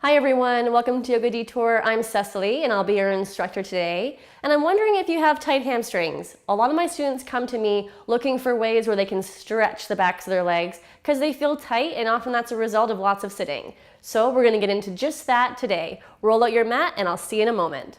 Hi everyone, welcome to Yoga Detour. I'm Cecily and I'll be your instructor today. And I'm wondering if you have tight hamstrings. A lot of my students come to me looking for ways where they can stretch the backs of their legs because they feel tight, and often that's a result of lots of sitting. So we're going to get into just that today. Roll out your mat and I'll see you in a moment.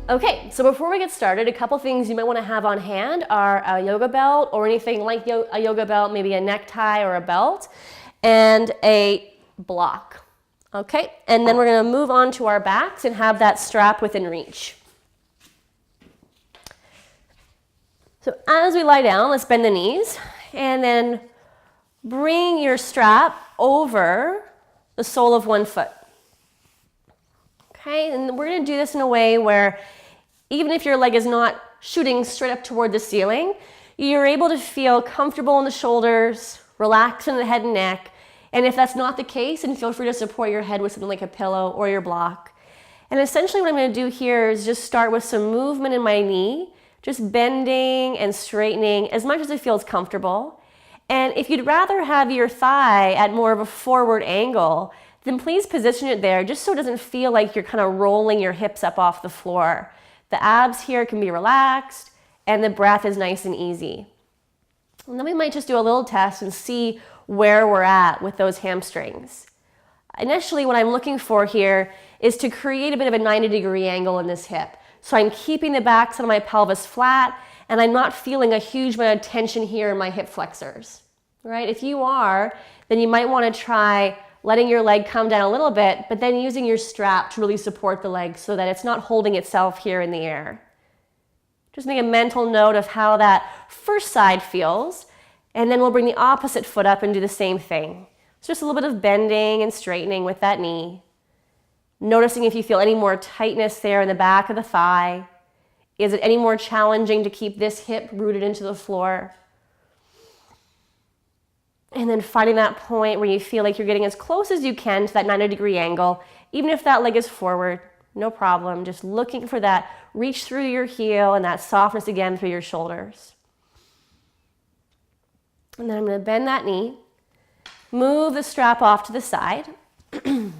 Okay, so before we get started, a couple things you might want to have on hand are a yoga belt or anything like a yoga belt, maybe a necktie or a belt, and a block. Okay, and then we're going to move on to our backs and have that strap within reach. So as we lie down, let's bend the knees and then bring your strap over the sole of one foot. Okay, and we're going to do this in a way where even if your leg is not shooting straight up toward the ceiling, you're able to feel comfortable in the shoulders, relax in the head and neck. And if that's not the case, then feel free to support your head with something like a pillow or your block. And essentially what I'm going to do here is just start with some movement in my knee, just bending and straightening as much as it feels comfortable. And if you'd rather have your thigh at more of a forward angle, then please position it there just so it doesn't feel like you're kind of rolling your hips up off the floor. The abs here can be relaxed and the breath is nice and easy. And then we might just do a little test and see where we're at with those hamstrings. Initially, what I'm looking for here is to create a bit of a 90-degree angle in this hip. So I'm keeping the backs of my pelvis flat and I'm not feeling a huge amount of tension here in my hip flexors. Right? If you are, then you might want to try letting your leg come down a little bit, but then using your strap to really support the leg so that it's not holding itself here in the air. Just make a mental note of how that first side feels, and then we'll bring the opposite foot up and do the same thing. So just a little bit of bending and straightening with that knee. Noticing if you feel any more tightness there in the back of the thigh. Is it any more challenging to keep this hip rooted into the floor? And then finding that point where you feel like you're getting as close as you can to that 90-degree angle, even if that leg is forward, no problem. Just looking for that reach through your heel and that softness again through your shoulders. And then I'm going to bend that knee, move the strap off to the side. And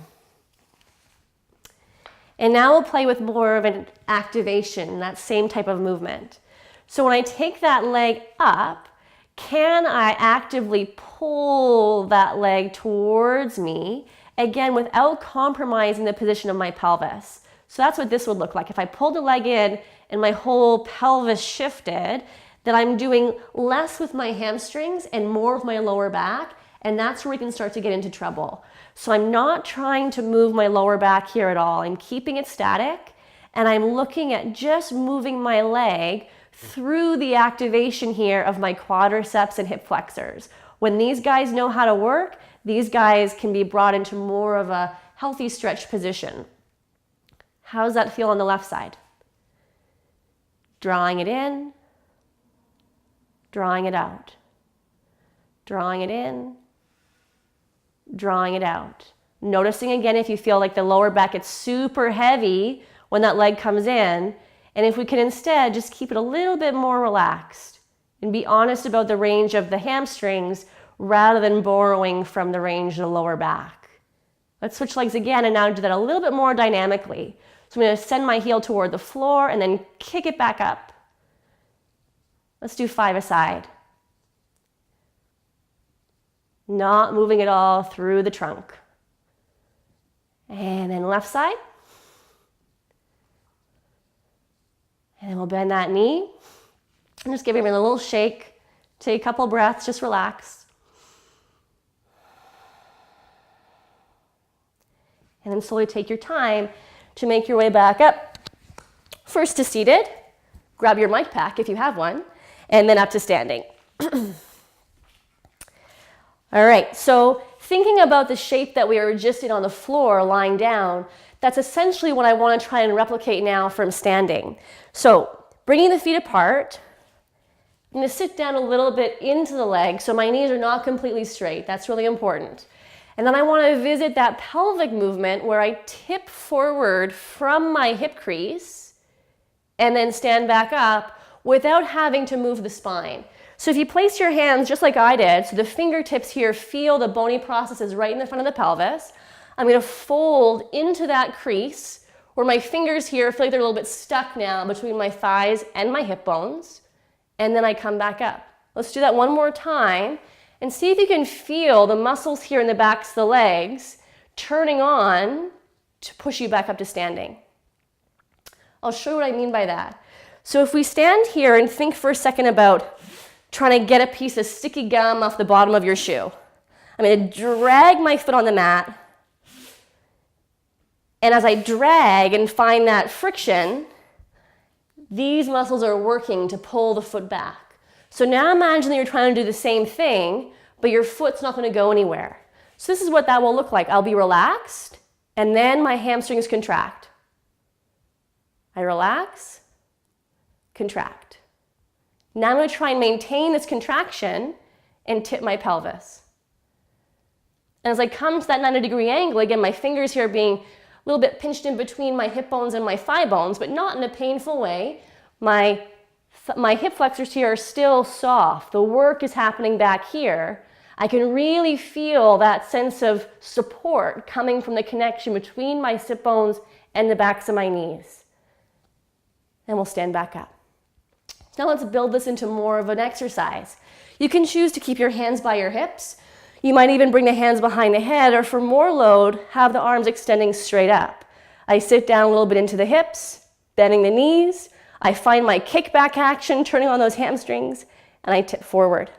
now we'll play with more of an activation, that same type of movement. So when I take that leg up, can I actively pull that leg towards me, again, without compromising the position of my pelvis? So that's what this would look like. If I pulled the leg in and my whole pelvis shifted, then I'm doing less with my hamstrings and more with my lower back, and that's where we can start to get into trouble. So I'm not trying to move my lower back here at all. I'm keeping it static, and I'm looking at just moving my leg through the activation here of my quadriceps and hip flexors. When these guys know how to work, these guys can be brought into more of a healthy stretch position. How does that feel on the left side? Drawing it in, drawing it out, drawing it in, drawing it out. Noticing again if you feel like the lower back gets super heavy when that leg comes in, and if we can instead just keep it a little bit more relaxed and be honest about the range of the hamstrings rather than borrowing from the range of the lower back. Let's switch legs again and now do that a little bit more dynamically. So I'm going to send my heel toward the floor and then kick it back up. Let's do 5 aside. Not moving at all through the trunk. And then left side. And then we'll bend that knee and just give it a little shake. Take a couple breaths, just relax. And then slowly take your time to make your way back up. First to seated, grab your mic pack if you have one, and then up to standing. All right, so thinking about the shape that we were just in on the floor, lying down, that's essentially what I want to try and replicate now from standing. So bringing the feet apart, I'm going to sit down a little bit into the leg so my knees are not completely straight. That's really important. And then I want to visit that pelvic movement where I tip forward from my hip crease and then stand back up without having to move the spine. So if you place your hands just like I did, so the fingertips here feel the bony processes right in the front of the pelvis, I'm going to fold into that crease where my fingers here feel like they're a little bit stuck now between my thighs and my hip bones, and then I come back up. Let's do that one more time and see if you can feel the muscles here in the backs of the legs turning on to push you back up to standing. I'll show you what I mean by that. So if we stand here and think for a second about trying to get a piece of sticky gum off the bottom of your shoe, I'm going to drag my foot on the mat, and as I drag and find that friction, these muscles are working to pull the foot back. So now imagine that you're trying to do the same thing, but your foot's not going to go anywhere. So this is what that will look like. I'll be relaxed, and then my hamstrings contract. I relax, contract. Now I'm going to try and maintain this contraction and tip my pelvis. And as I come to that 90-degree angle, again, my fingers here being a little bit pinched in between my hip bones and my thigh bones, but not in a painful way. My hip flexors here are still soft. The work is happening back here. I can really feel that sense of support coming from the connection between my sit bones and the backs of my knees. And we'll stand back up. Now let's build this into more of an exercise. You can choose to keep your hands by your hips. You might even bring the hands behind the head, or for more load, have the arms extending straight up. I sit down a little bit into the hips, bending the knees. I find my kickback action, turning on those hamstrings, and I tip forward.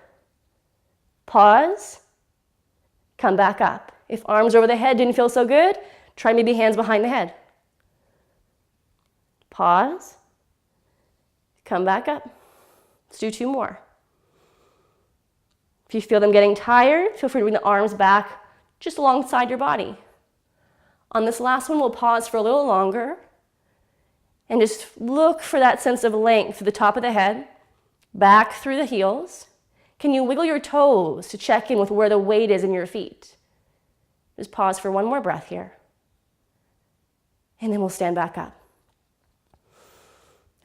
Pause, come back up. If arms over the head didn't feel so good, try maybe hands behind the head. Pause, come back up. Let's do 2 more. If you feel them getting tired, feel free to bring the arms back just alongside your body. On this last one, we'll pause for a little longer and just look for that sense of length through the top of the head, back through the heels. Can you wiggle your toes to check in with where the weight is in your feet? Just pause for one more breath here. And then we'll stand back up.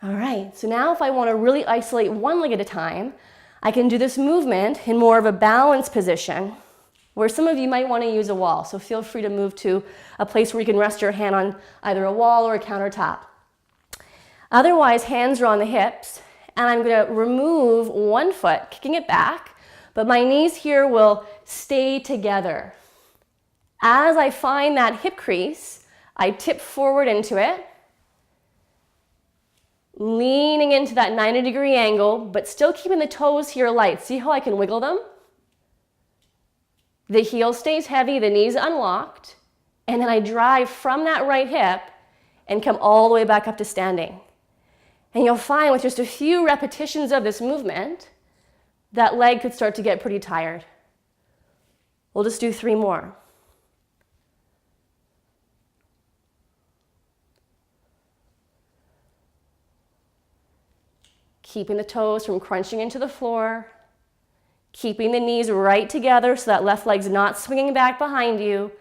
All right, so now if I want to really isolate one leg at a time, I can do this movement in more of a balanced position, where some of you might want to use a wall. So feel free to move to a place where you can rest your hand on either a wall or a countertop. Otherwise, hands are on the hips, and I'm going to remove one foot, kicking it back, but my knees here will stay together. As I find that hip crease, I tip forward into it, leaning into that 90-degree angle, but still keeping the toes here light. See how I can wiggle them? The heel stays heavy, the knees unlocked, and then I drive from that right hip and come all the way back up to standing. And you'll find with just a few repetitions of this movement, that leg could start to get pretty tired. We'll just do 3 more. Keeping the toes from crunching into the floor, keeping the knees right together so that left leg's not swinging back behind you.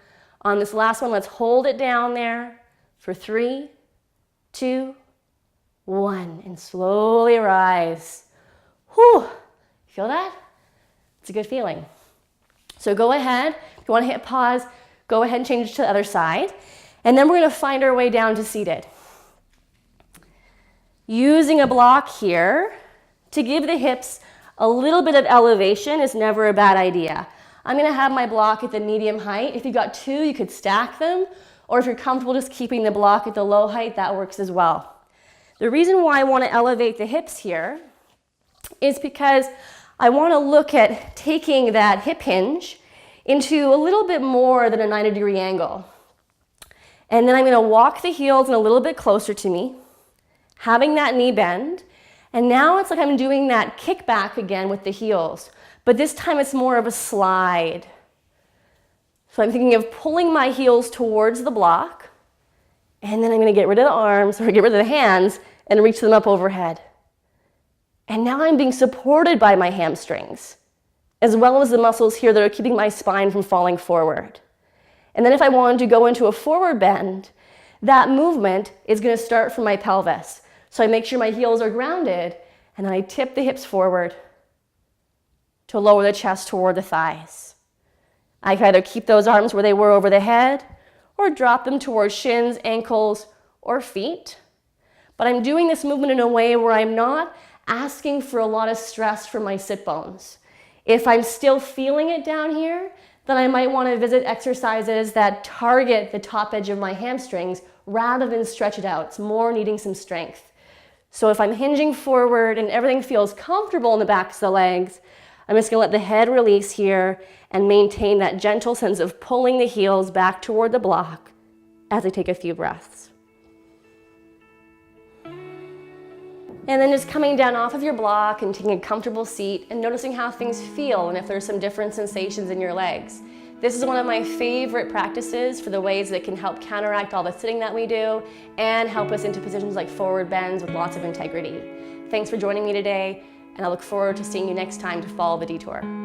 On this last one, let's hold it down there for 3, 2, 1, and slowly rise. Whew, feel that? It's a good feeling. So go ahead, if you want to hit pause, go ahead and change to the other side. And then we're going to find our way down to seated. Using a block here to give the hips a little bit of elevation is never a bad idea. I'm going to have my block at the medium height. If you've got 2, you could stack them, or if you're comfortable just keeping the block at the low height, that works as well. The reason why I want to elevate the hips here is because I want to look at taking that hip hinge into a little bit more than a 90-degree angle. And then I'm going to walk the heels in a little bit closer to me, having that knee bend, and now it's like I'm doing that kick back again with the heels, but this time it's more of a slide. So I'm thinking of pulling my heels towards the block, and then I'm going to get rid of the arms, or get rid of the hands, and reach them up overhead. And now I'm being supported by my hamstrings, as well as the muscles here that are keeping my spine from falling forward. And then if I wanted to go into a forward bend, that movement is going to start from my pelvis. So I make sure my heels are grounded, and then I tip the hips forward to lower the chest toward the thighs. I can either keep those arms where they were over the head or drop them towards shins, ankles, or feet. But I'm doing this movement in a way where I'm not asking for a lot of stress from my sit bones. If I'm still feeling it down here, then I might want to visit exercises that target the top edge of my hamstrings rather than stretch it out. It's more needing some strength. So if I'm hinging forward and everything feels comfortable in the backs of the legs, I'm just going to let the head release here and maintain that gentle sense of pulling the heels back toward the block as I take a few breaths. And then just coming down off of your block and taking a comfortable seat and noticing how things feel and if there's some different sensations in your legs. This is one of my favorite practices for the ways that can help counteract all the sitting that we do and help us into positions like forward bends with lots of integrity. Thanks for joining me today, and I look forward to seeing you next time to follow the detour.